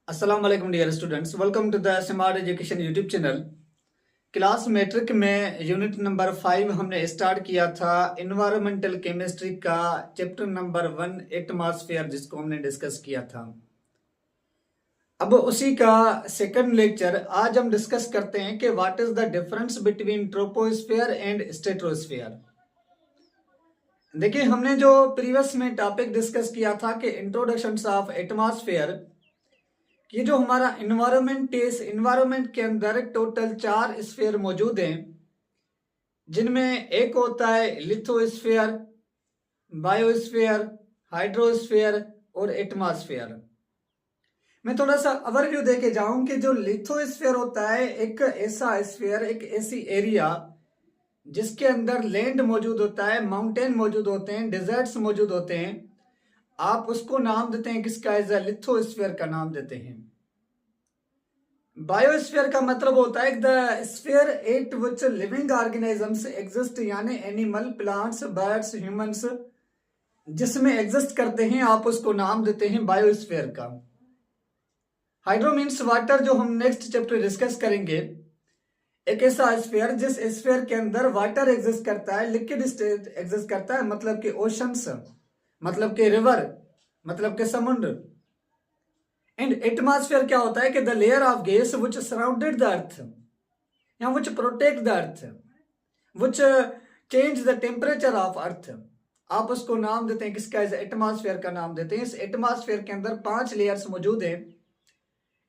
अस्सलाम वालेकुम dear students, welcome to the smart education YouTube channel. Class matric में unit number 5 हमने start किया था इन्वायरमेंटल केमिस्ट्री का चैप्टर नंबर 1 एटमॉस्फेयर, जिसको हमने डिस्कस किया था। अब उसी का सेकंड लेक्चर आज हम डिस्कस करते हैं कि what is the difference between troposphere and stratosphere. देखिए, हमने जो प्रीवियस में टॉपिक डिस्कस किया था कि इंट्रोडक्शन ऑफ एटमॉस्फेयर, ये जो हमारा इन्वायरमेंट है, इस इन्वायरमेंट के अंदर टोटल 4 स्फीयर मौजूद हैं, जिनमें एक होता है लिथोस्फीयर, बायोस्फीयर, हाइड्रोस्फीयर और एटमॉस्फेयर। मैं थोड़ा सा ओवरव्यू देके जाऊं कि जो लिथोस्फीयर होता है एक ऐसा स्फीयर, एक ऐसी एरिया जिसके अंदर लैंड मौजूद होता है, माउंटेन मौजूद होते हैं, डिजर्ट्स मौजूद होते हैं। आप उसको नाम देते हैं किसका? एज अ लिथोस्फीयर का नाम देते हैं। बायोस्फीयर का मतलब होता है the sphere eight which living organisms exist, यानी एनिमल, प्लांट्स, बर्ड्स, ह्यूमंस जिसमें एग्जिस्ट करते हैं, आप उसको नाम देते हैं बायोस्फीयर का। हाइड्रो मीन्स वाटर, जो हम नेक्स्ट चैप्टर डिस्कस करेंगे। एक ऐसा स्फीयर जिस स्फीयर के अंदर वाटर एग्जिस्ट करता है, लिक्विड स्टेट एग्जिस्ट करता है, मतलब कि ओशंस, मतलब कि रिवर, मतलब कि समुद्र। एंड एटमॉस्फेयर क्या होता है कि the layer of gas which surrounded the earth, या which protect the earth, which change the temperature of earth, आप उसको नाम देते हैं किसका? एटमॉस्फेयर का नाम देते हैं। इस एटमॉस्फेयर के अंदर 5 लेयर्स मौजूद हैं,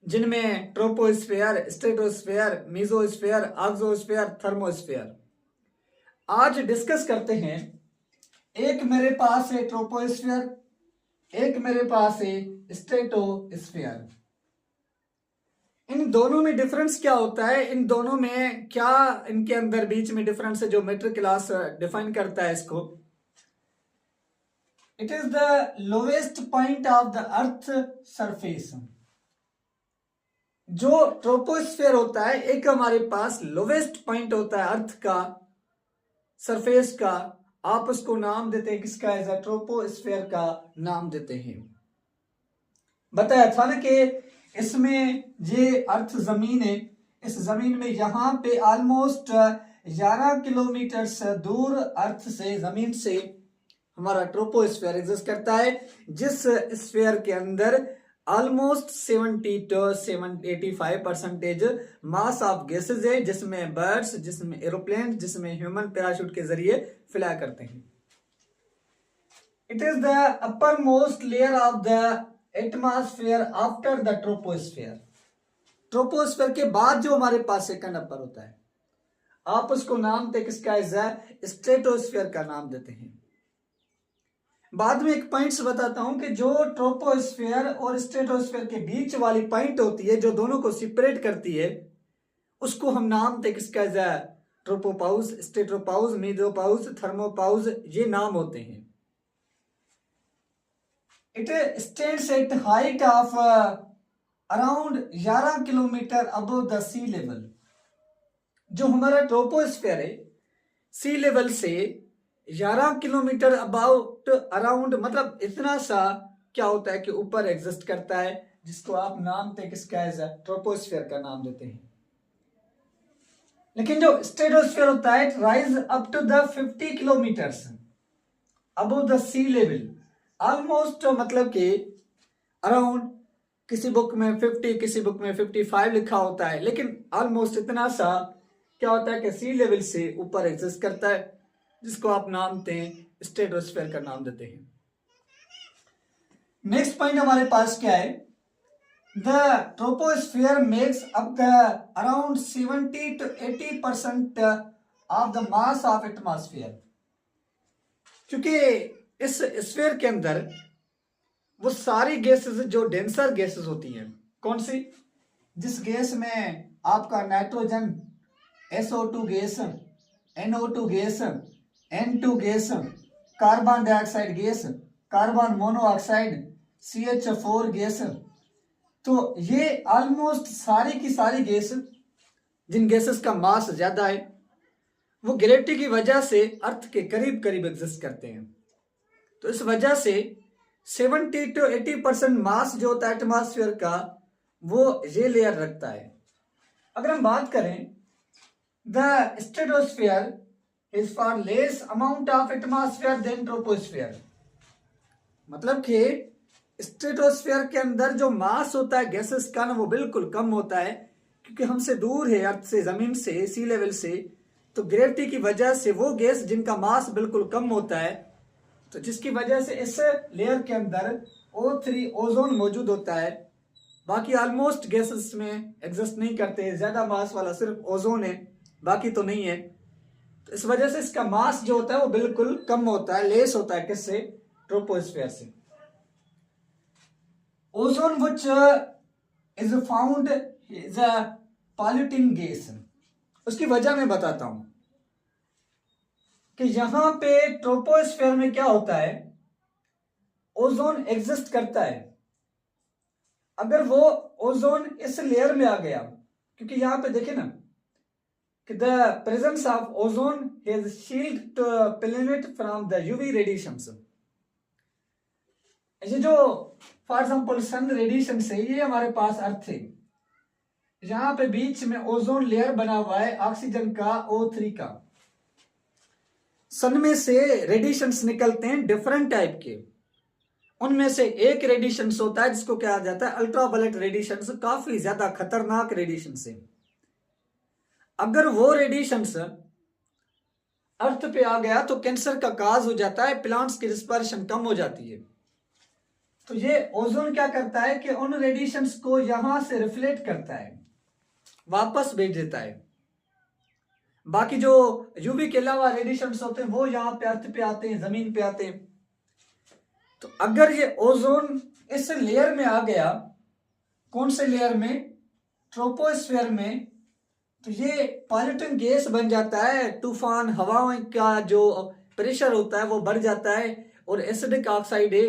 जिनमें ट्रोपोस्फेयर, स्ट्रेटोस्फेयर, मीजोस्फेयर, ऑक्सोस्फेयर, थर्मोस्फेयर। आज डिस्कस करते हैं। एक मेरे पास है ट्रोपोस्फेयर, एक मेरे पास है स्ट्रेटोस्फेयर। इन दोनों में डिफरेंस क्या होता है? इन दोनों में क्या इनके अंदर बीच में डिफरेंस है जो मैट्रिक क्लास डिफाइन करता है इसको? It is the lowest point of the earth surface. जो ट्रोपोस्फेयर होता है, एक हमारे पास लोवेस्ट पॉइंट होता है अर्थ का, सरफेस का, आप उसको नाम देते हैं किसका? एज अ ट्रोपोस्फेयर का नाम देते हैं। बताया था ना कि इसमें ये अर्थ जमीन है, इस जमीन में यहां पे ऑलमोस्ट 11 किलोमीटर दूर अर्थ से, जमीन से हमारा ट्रोपोस्फेयर एग्जिस्ट करता है, जिस स्फीयर के अंदर almost 70 to 85% mass of gases है, जिसमें बर्ड्स, जिसमें एरोप्लेन, जिसमें ह्यूमन पैराशूट के जरिए फ्लाई करते हैं। It is the upper most layer of the atmosphere after the troposphere. Troposphere के बाद जो हमारे पास सेकंड अपर होता है, आप उसको नाम देते किसका? स्ट्रेटोस्फेयर का नाम देते हैं। बाद में एक पॉइंट्स बताता हूं कि जो ट्रोपोस्फेयर और स्ट्रेटोस्फेयर के बीच वाली पॉइंट होती है, जो दोनों को सेपरेट करती है, उसको हम नाम देते किसका? ट्रोपोपाउस, स्ट्रेटोपाउस, मीजोपाउस, थर्मोपाउस, ये नाम होते हैं। It stands at height of around 11 kilometre above the sea level. जो हमारा ट्रोपोस्फेयर है, सी लेवल से 11 किलोमीटर अबाउट, अराउंड, मतलब इतना सा क्या होता है कि ऊपर एग्जिस्ट करता है, जिसको आप नाम देते किसका? ट्रोपोस्फेयर का नाम देते हैं। लेकिन जो स्ट्रेटोस्फेयर होता है, rise up to the 50 kilometres above the sea level, almost, मतलब कि अराउंड, किसी बुक में 50, किसी बुक में 55 लिखा होता है, लेकिन ऑलमोस्ट इतना सा क्या होता है कि सी लेवल से ऊपर एग्जिस्ट करता है, जिसको आप नाम देते हैं स्ट्रेटोस्फेयर का नाम देते हैं। नेक्स्ट पॉइंट हमारे पास क्या है? The troposphere makes up the around 70 to 80% of the mass of atmosphere. क्योंकि इस स्फीयर के अंदर वो सारी गैसेस जो डेंसर गैसेस होती हैं, कौन सी? जिस गैस में आपका nitrogen, SO2 gas, NO2 gas, N2 gas, carbon dioxide gas, carbon monoxide, CH4 gas, तो ये ऑलमोस्ट सारी की सारी गैस, जिन गैसेस का मास ज्यादा है, वो ग्रेविटी की वजह से अर्थ के करीब करीब एग्जिस्ट करते हैं। तो इस वजह से 70 to 80% मास जो होता है एटमॉस्फेयर का, वो ये लेयर रखता है। अगर हम बात करें the stratosphere is for less amount of atmosphere than troposphere, मतलब कि स्ट्रेटोस्फीयर के अंदर जो मास होता है गैसेस का ना वो बिल्कुल कम होता है, क्योंकि हमसे दूर है अर्थ से, जमीन से, सी लेवल से, तो ग्रेविटी की वजह से वो गैस जिनका मास बिल्कुल कम होता है, तो जिसकी वजह से इस लेयर के अंदर O3 ओजोन मौजूद होता है। बाकी ऑलमोस्ट गैसेस में एग्जिस्ट नहीं करते, ज्यादा मास वाला सिर्फ ओजोन है, बाकी तो नहीं है। तो इस वजह से इसका मास जो होता है वो बिल्कुल कम होता है, लेस होता है किससे, ट्रोपोस्फीयर से। Ozone which is found is a polluting gas, उसकी वजह मैं बताता हूं कि यहां पे ट्रोपोस्फीयर में क्या होता है, ओजोन एग्जिस्ट करता है। अगर वो ओजोन इस लेयर में आ गया, क्योंकि यहां पे देखे ना कि the presence of ozone has shield planet from the UV radiations, ये जो फॉर एग्जांपल सन रेडिएशन से ये हमारे पास अर्थ है, यहां पे बीच में ओजोन लेयर बना हुआ है ऑक्सीजन का, O3 का। सन में से रेडिएशंस निकलते हैं डिफरेंट टाइप के, उनमें से एक रेडिएशंस होता है जिसको कहा जाता है अल्ट्रावायलेट रेडिएशंस, काफी ज्यादा खतरनाक रेडिएशंस है। अगर वो रेडिएशंस अर्थ पे आ गया तो कैंसर का काज हो जाता है, प्लांट्स की रिस्पिरेशन कम हो जाती है। तो ये ओजोन क्या करता है कि उन रेडिएशंस को यहां से रिफ्लेक्ट करता है, वापस भेज देता है। बाकी जो यूवी के अलावा रेडिएशंस होते हैं वो यहाँ पे अर्थ पे आते हैं, जमीन पे आते हैं। तो अगर ये ओजोन इस लेयर में आ गया, कौन से लेयर में, ट्रोपोस्फीयर में, तो ये पॉल्यूटिंग गैस बन जाता है। तूफान हवाओं का जो प्रेशर होता है वो बढ़ जाता है और एसिडिक ऑक्साइड है,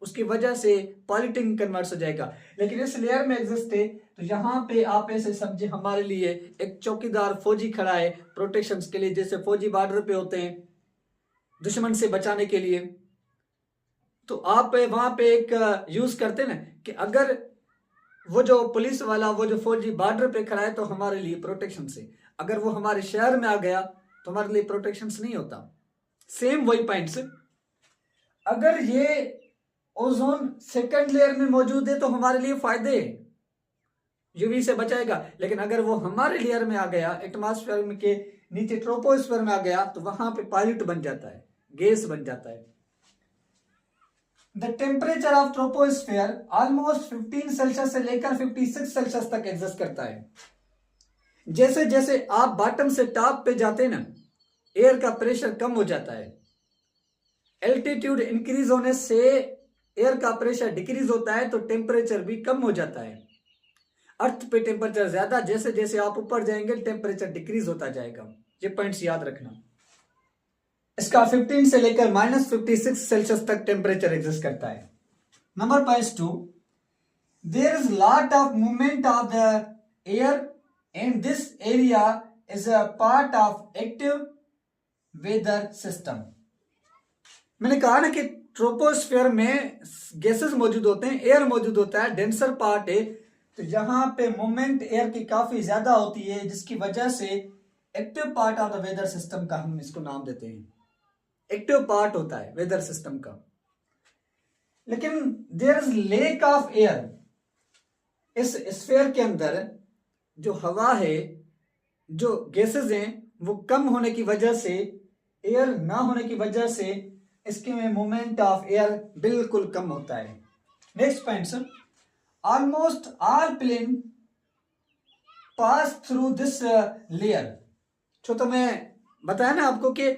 उसकी वजह से पॉल्यूटिंग कन्वर्ट हो जाएगा। लेकिन इस लेयर में एग्जिस्ट है, तो यहाँ पे आप ऐसे समझे हमारे लिए एक चौकीदार फौजी खड़ा है प्रोटेक्शन के लिए, जैसे फौजी बॉर्डर पे होते हैं दुश्मन से बचाने के लिए। तो आप वहां पे एक यूज करते ना कि अगर वो जो पुलिस वाला, वो जो फौजी बॉर्डर पे खड़ा है तो हमारे लिए प्रोटेक्शन से, अगर वो हमारे शहर में आ गया तो हमारे लिए प्रोटेक्शन नहीं होता। सेम वही पॉइंट्स, अगर ये ओजोन सेकंड लेयर में मौजूद है तो हमारे लिए फायदे है, यूवी से बचाएगा। लेकिन अगर वो हमारे लेयर में आ गया, एटमॉस्फेयर में के नीचे ट्रोपोस्फीयर में आ गया, तो वहां पे पॉल्यूट बन जाता है, गैस बन जाता है। The temperature of troposphere almost 15 Celsius से लेकर 56 सेल्सियस तक एग्जिस्ट करता है। जैसे जैसे आप बॉटम से टॉप पे जाते हैं ना, एयर का प्रेशर कम हो जाता है। एल्टीट्यूड इंक्रीज होने से एयर का प्रेशर डिक्रीज होता है, तो टेम्परेचर भी कम हो जाता है। अर्थ पे टेम्परेचर ज्यादा, जैसे जैसे आप ऊपर जाएंगे टेम्परेचर डिक्रीज होता जाएगा। ये पॉइंट्स याद रखना। इसका 15 से लेकर -56 सेल्सियस तक टेम्परेचर एग्जिस्ट करता है। Number point 2, there is lot of movement of the air and this area is a part of active weather system. मैंने कहा ना कि ट्रोपोस्फीयर में गैसेस मौजूद होते हैं, एयर मौजूद होता है, डेंसर पार्ट है, तो यहां पे मूवमेंट एयर की काफी ज्यादा होती है, जिसकी वजह से active part of the weather system का हम इसको नाम देते हैं, एक्टिव पार्ट होता है वेदर सिस्टम का। लेकिन there is lack of air, इस स्फीयर के अंदर जो हवा है, जो गैसेस हैं, वो कम होने की वजह से, एयर ना होने की वजह से इसके में मूवमेंट ऑफ एयर बिल्कुल कम होता है। Next point sir, almost all plane pass through this layer. तो मैं बताया ना आपको कि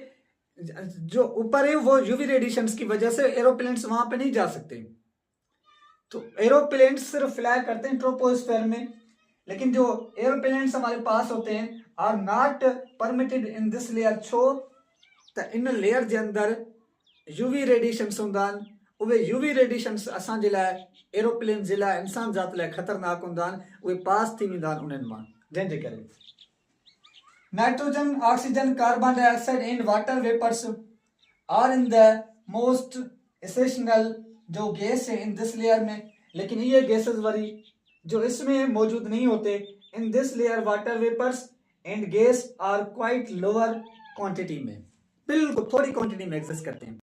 जो ऊपर है वो यूवी रेडिएशंस की वजह से एरोप्लेन्स वहां पे नहीं जा सकते, तो एरोप्लेन्स सिर्फ फ्लाई करते हैं ट्रोपोस्फीयर में। लेकिन जो एरोप्लेन्स हमारे पास होते हैं are not permitted in this layer, छो त इन लेयर जे अंदर यूवी रेडिएशंस हूंदा आहिनि। उहे यूवी रेडिएशंस असांजे लाइ, एरोप्लेन जे लाइ, इंसान ज़ात लाइ ख़तरनाक हूंदा आहिनि, उहे पास थी वेंदा आहिनि उन्हनि मां, जंहिंजे करे nitrogen, oxygen, carbon dioxide and water vapours are in the most essential जो गैस है इन दिस लेयर में। लेकिन ये गैसेस वरी जो इसमें मौजूद नहीं होते। In this layer water vapours and gas are quite lower quantity में, बिल्कुल थोड़ी क्वांटिटी में एग्जिस्ट करते हैं।